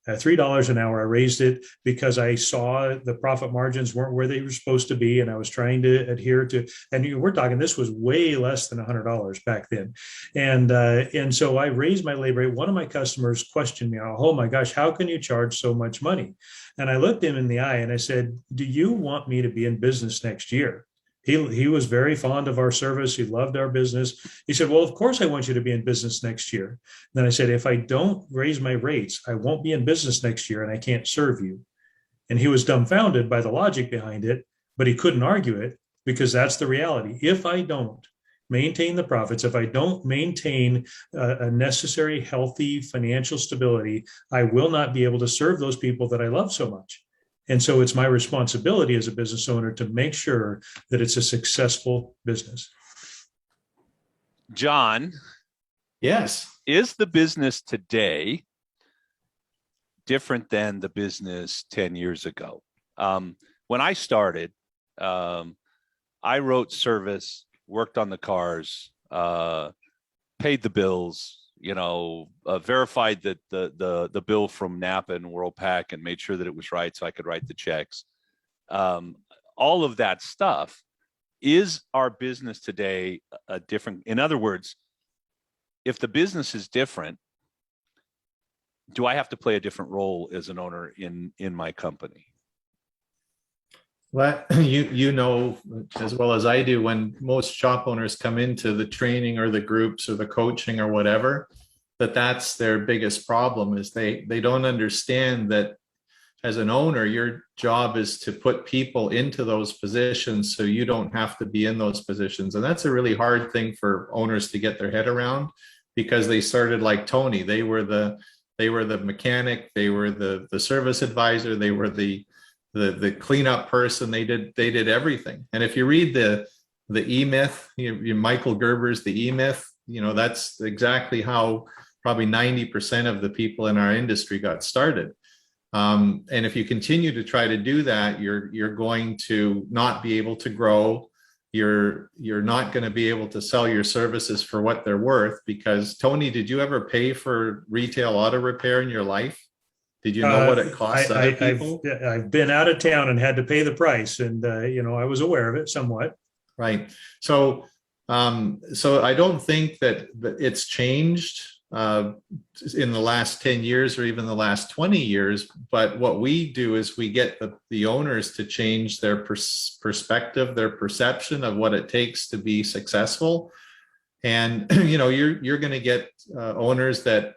$3 an hour. I raised it because I saw the profit margins weren't where they were supposed to be. And I was trying to adhere to, and we're talking, this was way less than $100 back then. And so I raised my labor rate. One of my customers questioned me, oh my gosh, how can you charge so much money? And I looked him in the eye and I said, do you want me to be in business next year? He was very fond of our service. He loved our business. He said, well, of course I want you to be in business next year. Then I said, if I don't raise my rates, I won't be in business next year and I can't serve you. And he was dumbfounded by the logic behind it, but he couldn't argue it because that's the reality. If I don't maintain the profits, if I don't maintain a necessary, healthy financial stability, I will not be able to serve those people that I love so much. And so it's my responsibility as a business owner to make sure that it's a successful business. John, Yes. is the business today different than the business 10 years ago? When I started, I wrote service, worked on the cars, paid the bills, verified that the bill from Napa and Worldpac and made sure that it was right so I could write the checks. All of that stuff. Is our business today a different? In other words, if the business is different, do I have to play a different role as an owner in my company? Well, you know as well as I do, when most shop owners come into the training or the groups or the coaching or whatever, that's their biggest problem is they don't understand that as an owner, your job is to put people into those positions so you don't have to be in those positions. And that's a really hard thing for owners to get their head around, because they started like Tony. They were the mechanic, they were the service advisor, they were the cleanup person. They did everything. And if you read the E-Myth, Michael Gerber's The E-Myth, that's exactly how probably 90% of the people in our industry got started. And if you continue to try to do that, you're going to not be able to grow. You're not going to be able to sell your services for what they're worth. Because Tony, did you ever pay for retail auto repair in your life? Did you know what it costs other people? I've been out of town and had to pay the price, and I was aware of it somewhat. Right. So I don't think that it's changed in the last 10 years or even the last 20 years. But what we do is we get the owners to change their perspective, their perception of what it takes to be successful. And you're going to get owners that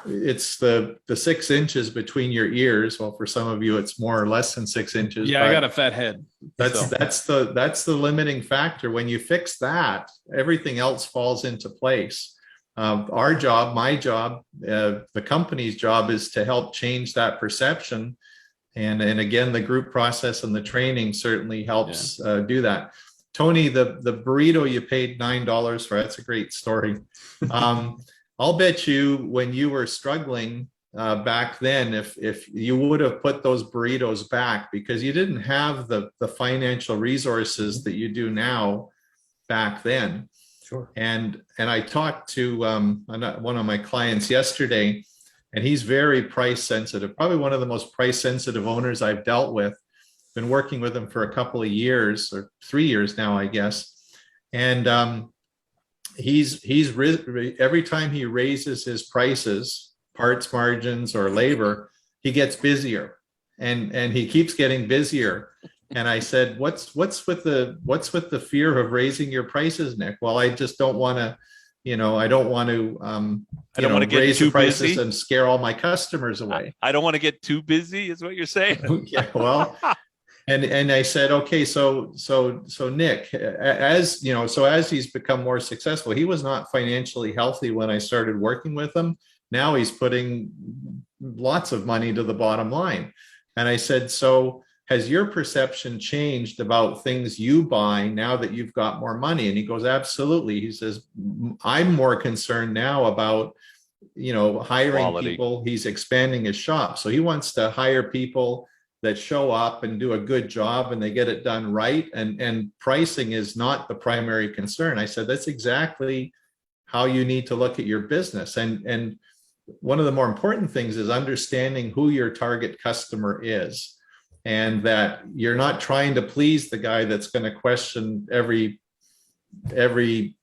it's the 6 inches between your ears. Well, for some of you, it's more or less than 6 inches. Yeah, I got a fat head. That's the limiting factor. When you fix that, everything else falls into place. Our job, my job, the company's job is to help change that perception. And again, the group process and the training certainly helps do that. Tony, the burrito you paid $9 for, that's a great story. I'll bet you when you were struggling back then, if you would have put those burritos back, because you didn't have the financial resources that you do now back then. Sure. And I talked to one of my clients yesterday, and he's very price sensitive, probably one of the most price sensitive owners I've dealt with. Been working with him for a couple of years, or 3 years now, I guess. And he's every time he raises his prices, parts margins or labor, he gets busier, and he keeps getting busier. And I said, what's with the fear of raising your prices, Nick? Well, I just don't want to, I don't want to raise the prices busy and scare all my customers away. I don't want to get too busy, is what you're saying. Yeah, well. And I said, okay, so Nick, as he's become more successful, he was not financially healthy when I started working with him. Now he's putting lots of money to the bottom line. And I said, so has your perception changed about things you buy now that you've got more money? And he goes, absolutely. He says, I'm more concerned now about, hiring quality. People. He's expanding his shop. So he wants to hire people that show up and do a good job and they get it done right. And pricing is not the primary concern. I said, that's exactly how you need to look at your business. And one of the more important things is understanding who your target customer is, and that you're not trying to please the guy that's going to question every penny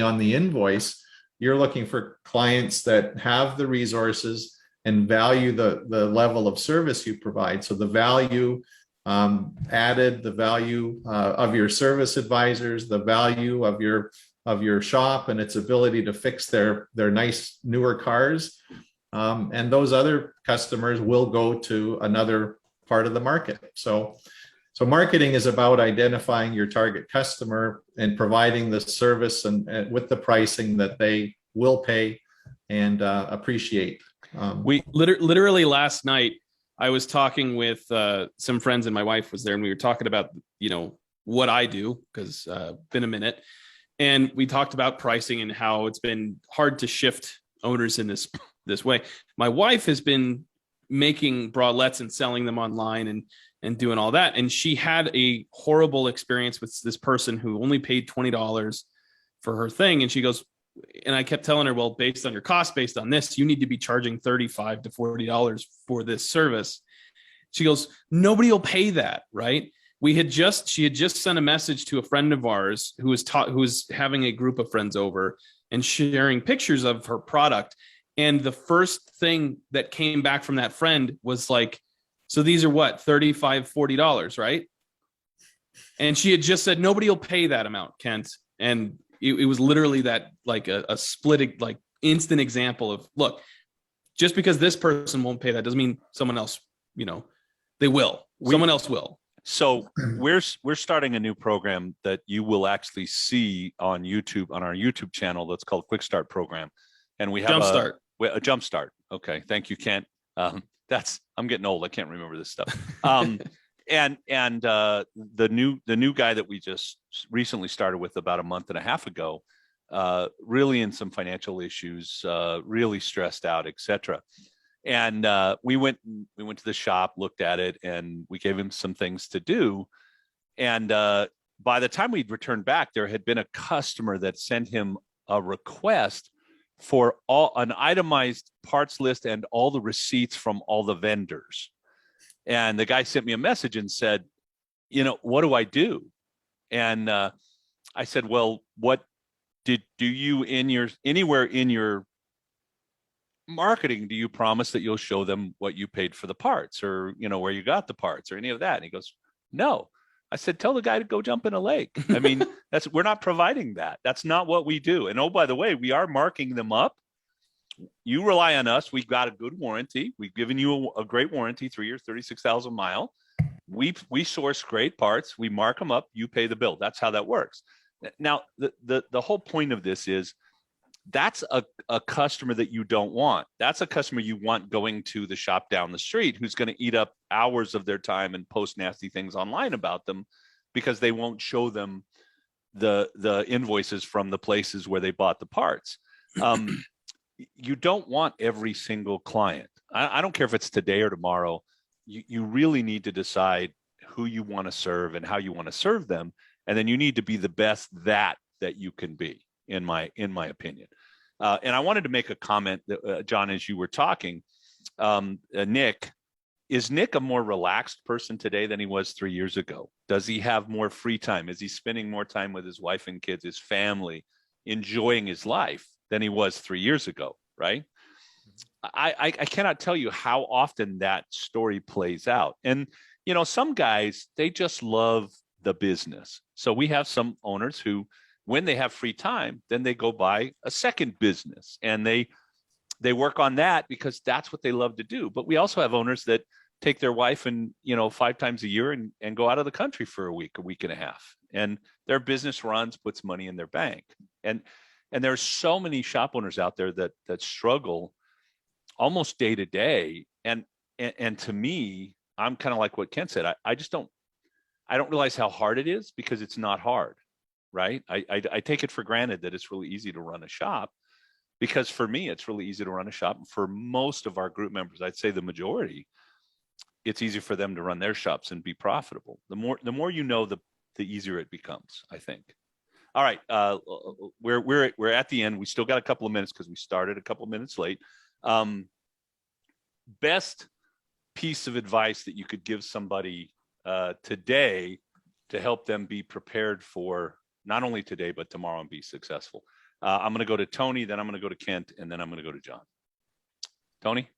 on the invoice. You're looking for clients that have the resources and value the level of service you provide. So the value added, the value of your service advisors, the value of your shop and its ability to fix their nice newer cars. And those other customers will go to another part of the market. So marketing is about identifying your target customer and providing the service and with the pricing that they will pay and appreciate. We literally last night, I was talking with some friends, and my wife was there, and we were talking about, what I do, because been a minute. And we talked about pricing and how it's been hard to shift owners in this way. My wife has been making bralettes and selling them online and doing all that. And she had a horrible experience with this person who only paid $20 for her thing. And she goes, and I kept telling her, well, based on your cost, based on this, you need to be charging $35 to $40 for this service. She goes, nobody will pay that, right? She had just sent a message to a friend of ours who was having a group of friends over and sharing pictures of her product. And the first thing that came back from that friend was like, so these are what, $35, $40, right? And she had just said, nobody will pay that amount, Kent. And it was literally that, like a split, like instant example of, look, just because this person won't pay that doesn't mean someone else, they will. Someone else will. So we're starting a new program that you will actually see on YouTube, on our YouTube channel, that's called Quick Start Program. And we have a jump start. Okay. Thank you, Kent. I'm getting old. I can't remember this stuff. And the new guy that we just recently started with about a month and a half ago, really in some financial issues, really stressed out, etc. And we went to the shop, looked at it, and we gave him some things to do. And by the time we'd returned back, there had been a customer that sent him a request for an itemized parts list and all the receipts from all the vendors. And the guy sent me a message and said, what do I do? And I said, well, what do you anywhere in your marketing, do you promise that you'll show them what you paid for the parts, or, where you got the parts, or any of that? And he goes, no. I said, tell the guy to go jump in a lake. I mean, we're not providing that. That's not what we do. And oh, by the way, we are marking them up. You rely on us. We've got a good warranty. We've given you a great warranty, 3 years, 36,000 mile. We source great parts. We mark them up. You pay the bill. That's how that works. Now, the whole point of this is, that's a customer that you don't want. That's a customer you want going to the shop down the street, who's going to eat up hours of their time and post nasty things online about them because they won't show them the invoices from the places where they bought the parts. You don't want every single client. I don't care if it's today or tomorrow. You really need to decide who you want to serve and how you want to serve them. And then you need to be the best that you can be, in my opinion. And I wanted to make a comment that, John, as you were talking, Nick, is Nick a more relaxed person today than he was 3 years ago? Does he have more free time? Is he spending more time with his wife and kids, his family, enjoying his life than he was 3 years ago, right? I cannot tell you how often that story plays out. And, some guys, they just love the business. So we have some owners who, when they have free time, then they go buy a second business and they work on that because that's what they love to do. But we also have owners that take their wife and, 5 times a year and go out of the country for a week and a half. And their business runs, puts money in their bank. And there's so many shop owners out there that struggle almost day to day. And to me, I'm kind of like what Ken said. I don't realize how hard it is because it's not hard. Right? I take it for granted that it's really easy to run a shop, because for me, it's really easy to run a shop. For most of our group members, I'd say the majority, it's easy for them to run their shops and be profitable. The more the easier it becomes, I think. All right. We're at the end. We still got a couple of minutes because we started a couple of minutes late. Best piece of advice that you could give somebody today to help them be prepared for not only today, but tomorrow, and be successful. I'm going to go to Tony, then I'm going to go to Kent, and then I'm going to go to John. Tony?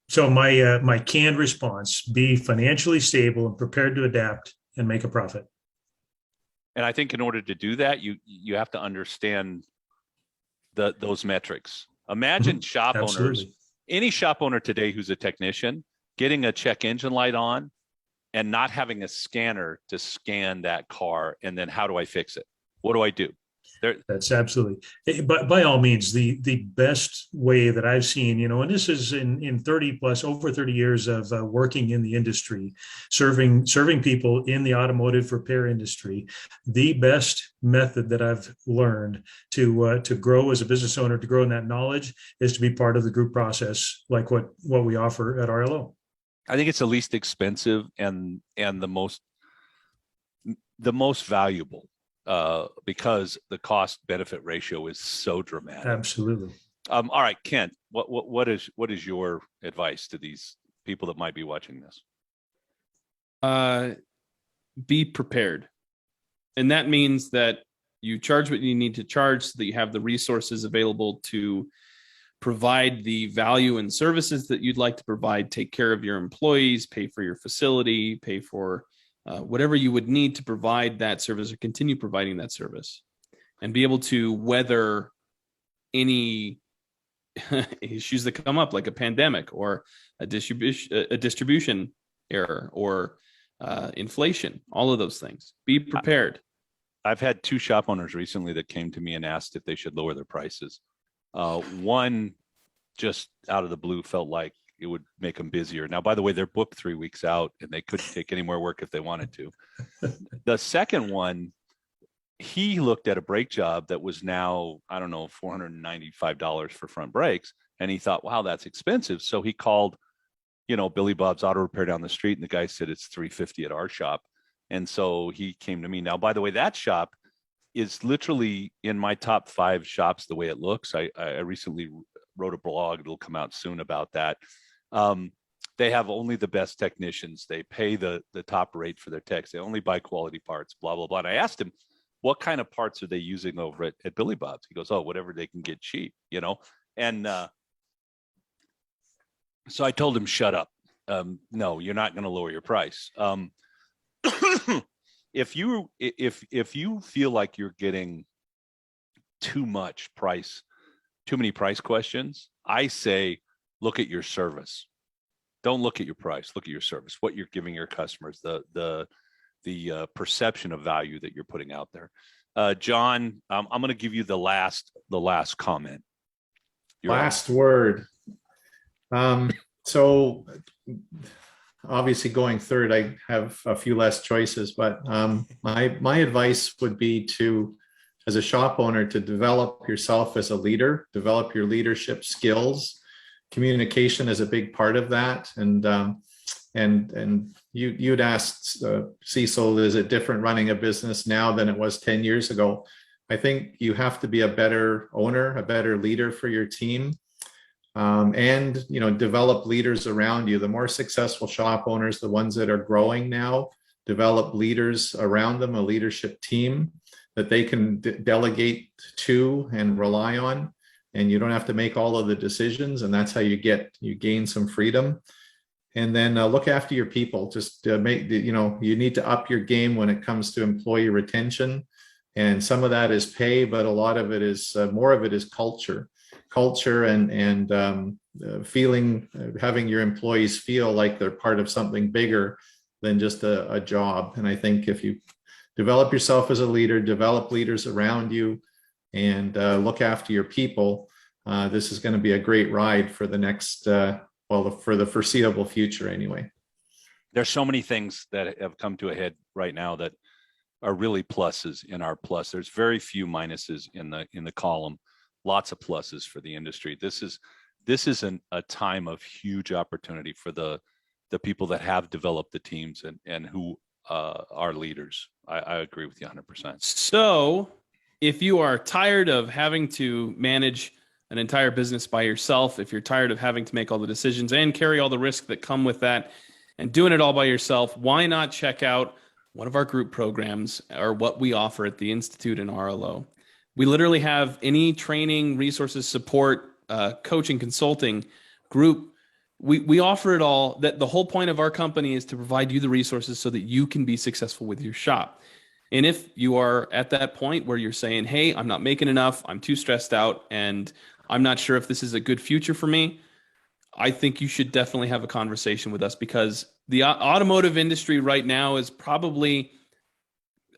So my canned response: be financially stable and prepared to adapt and make a profit. And I think in order to do that, you have to understand those metrics. Imagine shop owners, any shop owner today who's a technician, getting a check engine light on and not having a scanner to scan that car, and then how do I fix it? What do I do? That's absolutely. But by all means, the best way that I've seen, and this is in 30 plus over 30 years of working in the industry, serving people in the automotive repair industry, the best method that I've learned to grow as a business owner, to grow in that knowledge, is to be part of the group process, like what we offer at RLO. I think it's the least expensive and the most valuable. Because the cost benefit ratio is so dramatic. Absolutely. All right, Kent, what is your advice to these people that might be watching this? Be prepared. And that means that you charge what you need to charge so that you have the resources available to provide the value and services that you'd like to provide, take care of your employees, pay for your facility, pay for whatever you would need to provide that service or continue providing that service, and be able to weather any issues that come up, like a pandemic or a distribution error or inflation, all of those things. Be prepared. I've had 2 shop owners recently that came to me and asked if they should lower their prices. One just out of the blue felt like it would make them busier. Now, by the way, they're booked 3 weeks out and they couldn't take any more work if they wanted to. The second one, he looked at a brake job that was now, I don't know, $495 for front brakes. And he thought, wow, that's expensive. So he called, Billy Bob's Auto Repair down the street. And the guy said it's $350 at our shop. And so he came to me. Now, by the way, that shop is literally in my top 5 shops the way it looks. I recently wrote a blog. It'll come out soon about that. They have only the best technicians. They pay the top rate for their techs. They only buy quality parts, blah, blah, blah. And I asked him, what kind of parts are they using over at Billy Bob's? He goes, oh, whatever they can get cheap, And so I told him, shut up. No, you're not going to lower your price. If you feel like you're getting too many price questions, I say, look at your service. Don't look at your price. Look at your service, what you're giving your customers, the perception of value that you're putting out there. John, I'm going to give you the last comment. Last word. So obviously going third, I have a few less choices, but my advice would be to, as a shop owner, to develop yourself as a leader, develop your leadership skills. Communication is a big part of that. And you'd asked Cecil, is it different running a business now than it was 10 years ago? I think you have to be a better owner, a better leader for your team, and develop leaders around you. The more successful shop owners, the ones that are growing now, develop leaders around them, a leadership team that they can delegate to and rely on. And you don't have to make all of the decisions. And that's how you gain some freedom. And then look after your people. Just you need to up your game when it comes to employee retention. And some of that is pay, but a lot of it is, more of it is culture and feeling, having your employees feel like they're part of something bigger than just a job. And I think if you develop yourself as a leader, develop leaders around you, and look after your people, this is going to be a great ride for the next, for the foreseeable future anyway. There's so many things that have come to a head right now that are really pluses in our plus. There's very few minuses in the column. Lots of pluses for the industry. This is a time of huge opportunity for the people that have developed the teams and who are leaders. I agree with you 100%. So if you are tired of having to manage an entire business by yourself, if you're tired of having to make all the decisions and carry all the risk that come with that and doing it all by yourself, why not check out one of our group programs or what we offer at the Institute in RLO? We literally have any training, resources, support, coaching, consulting group. We offer it all. That the whole point of our company is to provide you the resources so that you can be successful with your shop. And if you are at that point where you're saying, hey, I'm not making enough, I'm too stressed out, and I'm not sure if this is a good future for me, I think you should definitely have a conversation with us, because the automotive industry right now is probably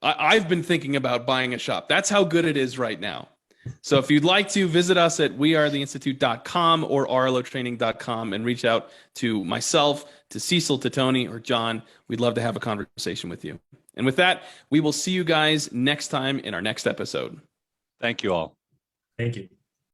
I've been thinking about buying a shop. That's how good it is right now. So if you'd like to visit us at wearetheinstitute.com or rlotraining.com and reach out to myself, to Cecil, to Tony, or John, we'd love to have a conversation with you. And with that, we will see you guys next time in our next episode. Thank you all. Thank you.